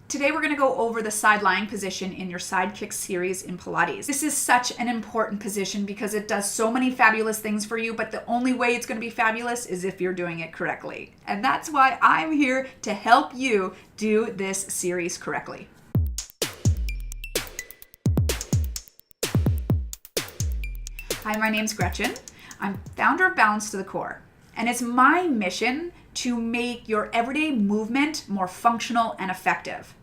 Today we're going to go over the side lying position in your side kick series in Pilates. This is such an important position because it does so many fabulous things for you, but the only way it's going to be fabulous is if you're doing it correctly. And that's why I'm here to help you do this series correctly. Hi, my name's Gretchen. I'm founder of Balance to the Core, and it's my mission to make your everyday movement more functional and effective.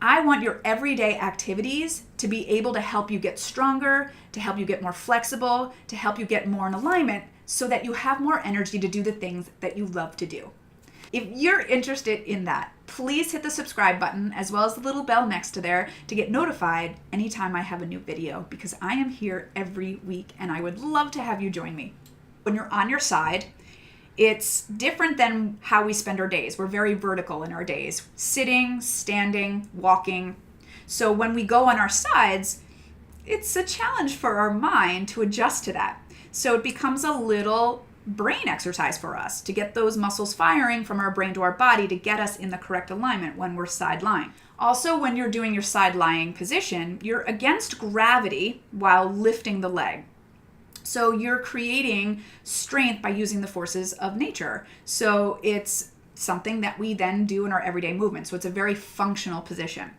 I want your everyday activities to be able to help you get stronger, to help you get more flexible, to help you get more in alignment so that you have more energy to do the things that you love to do. If you're interested in that, please hit the subscribe button as well as the little bell next to there to get notified anytime I have a new video, because I am here every week and I would love to have you join me. When you're on your side, it's different than how we spend our days. We're very vertical in our days, sitting, standing, walking. So when we go on our sides, it's a challenge for our mind to adjust to that. So it becomes a little brain exercise for us to get those muscles firing from our brain to our body to get us in the correct alignment when we're side lying. Also, when you're doing your side lying position, you're against gravity while lifting the leg. So you're creating strength by using the forces of nature. So it's something that we then do in our everyday movement. So it's a very functional position.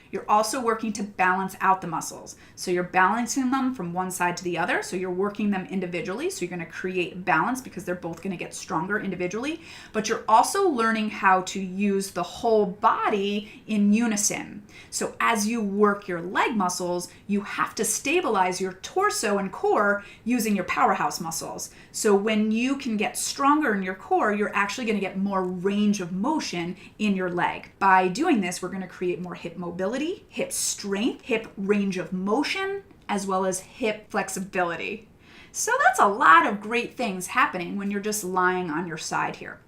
You're also working to balance out the muscles. So you're balancing them from one side to the other. So you're working them individually. So you're going to create balance because they're both going to get stronger individually. But you're also learning how to use the whole body in unison. So as you work your leg muscles, you have to stabilize your torso and core using your powerhouse muscles. So when you can get stronger in your core, you're actually going to get more range of motion in your leg. By doing this, we're going to create more hip mobility, hip strength, hip range of motion, as well as hip flexibility. So that's a lot of great things happening when you're just lying on your side here.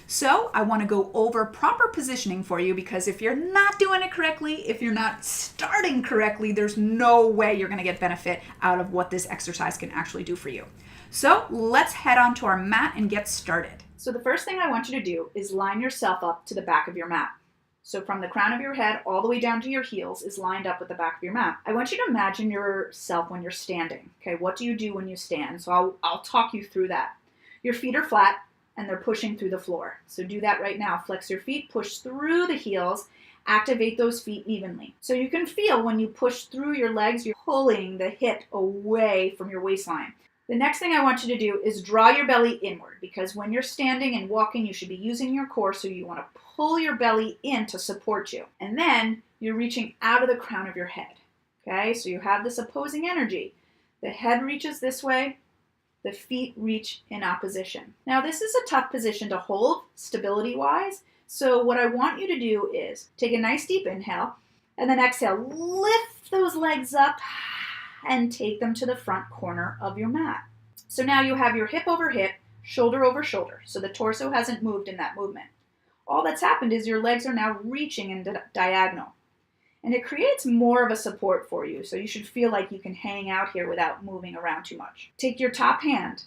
So I want to go over proper positioning for you, because if you're not doing it correctly, if you're not starting correctly, there's no way you're going to get benefit out of what this exercise can actually do for you. So let's head on to our mat and get started. So the first thing I want you to do is line yourself up to the back of your mat. So from the crown of your head all the way down to your heels is lined up with the back of your mat. I want you to imagine yourself when you're standing. Okay, what do you do when you stand? So I'll talk you through that. Your feet are flat and they're pushing through the floor. So do that right now. Flex your feet, push through the heels, activate those feet evenly. So you can feel when you push through your legs, you're pulling the hip away from your waistline. The next thing I want you to do is draw your belly inward, because when you're standing and walking, you should be using your core, so you want to pull your belly in to support you. And then you're reaching out of the crown of your head. Okay, so you have this opposing energy. The head reaches this way, the feet reach in opposition. Now this is a tough position to hold stability-wise, so what I want you to do is take a nice deep inhale, and then exhale, lift those legs up, and take them to the front corner of your mat. So now you have your hip over hip, shoulder over shoulder. So the torso hasn't moved in that movement. All that's happened is your legs are now reaching in diagonal. And it creates more of a support for you. So you should feel like you can hang out here without moving around too much. Take your top hand,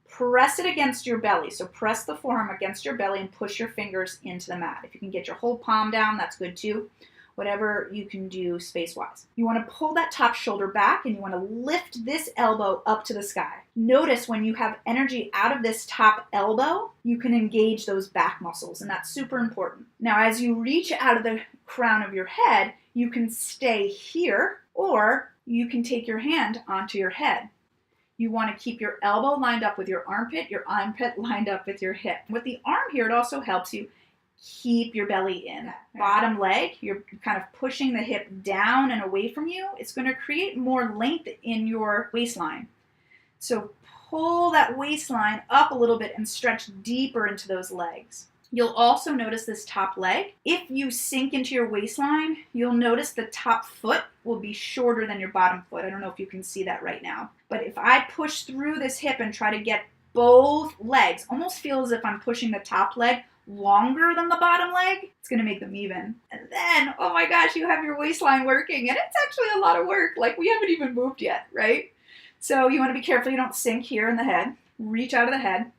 press it against your belly. So press the forearm against your belly and push your fingers into the mat. If you can get your whole palm down, that's good too. Whatever you can do space-wise. You want to pull that top shoulder back and you want to lift this elbow up to the sky. Notice when you have energy out of this top elbow, you can engage those back muscles, and that's super important. Now, as you reach out of the crown of your head, you can stay here, or you can take your hand onto your head. You want to keep your elbow lined up with your armpit lined up with your hip. With the arm here, it also helps you keep your belly in. Bottom leg, you're kind of pushing the hip down and away from you. It's going to create more length in your waistline. So pull that waistline up a little bit and stretch deeper into those legs. You'll also notice this top leg. If you sink into your waistline, you'll notice the top foot will be shorter than your bottom foot. I don't know if you can see that right now. But if I push through this hip and try to get both legs, almost feel as if I'm pushing the top leg longer than the bottom leg, it's going to make them even. And then, oh my gosh, you have your waistline working, and it's actually a lot of work. Like, we haven't even moved yet, right? So you want to be careful you don't sink here in the head. Reach out of the head,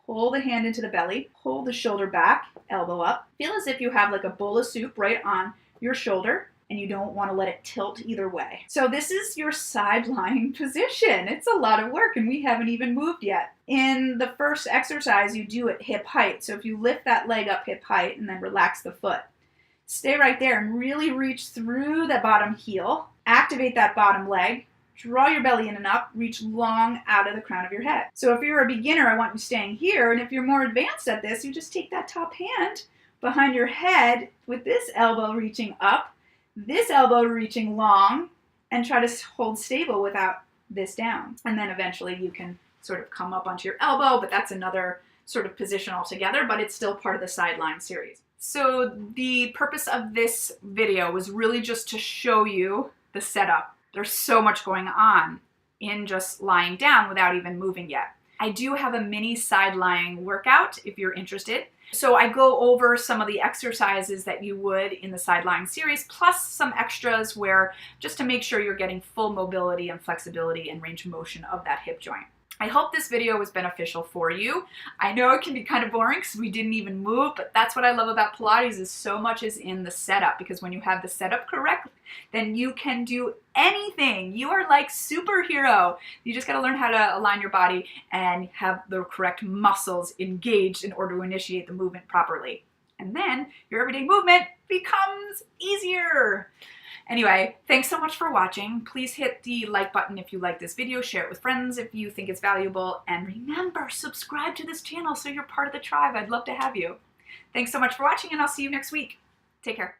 pull the hand into the belly, pull the shoulder back, elbow up. Feel as if you have like a bowl of soup right on your shoulder, and you don't want to let it tilt either way. So this is your side lying position. It's a lot of work, and we haven't even moved yet. In the first exercise, you do it hip height. So if you lift that leg up hip height and then relax the foot, stay right there and really reach through the bottom heel, activate that bottom leg, draw your belly in and up, reach long out of the crown of your head. So if you're a beginner, I want you staying here, and if you're more advanced at this, you just take that top hand behind your head with this elbow reaching up, this elbow reaching long, and try to hold stable without this down. And then eventually you can sort of come up onto your elbow, but that's another sort of position altogether, but it's still part of the sideline series. So the purpose of this video was really just to show you the setup. There's so much going on in just lying down without even moving yet. I do have a mini side lying workout if you're interested. So I go over some of the exercises that you would in the side lying series, plus some extras where just to make sure you're getting full mobility and flexibility and range of motion of that hip joint. I hope this video was beneficial for you. I know it can be kind of boring because we didn't even move, but that's what I love about Pilates is so much is in the setup, because when you have the setup correct, then you can do anything. You are like superhero. You just got to learn how to align your body and have the correct muscles engaged in order to initiate the movement properly. And then your everyday movement becomes easier. Anyway, thanks so much for watching. Please hit the like button if you like this video, share it with friends if you think it's valuable, and remember, subscribe to this channel so you're part of the tribe. I'd love to have you. Thanks so much for watching, and I'll see you next week. Take care.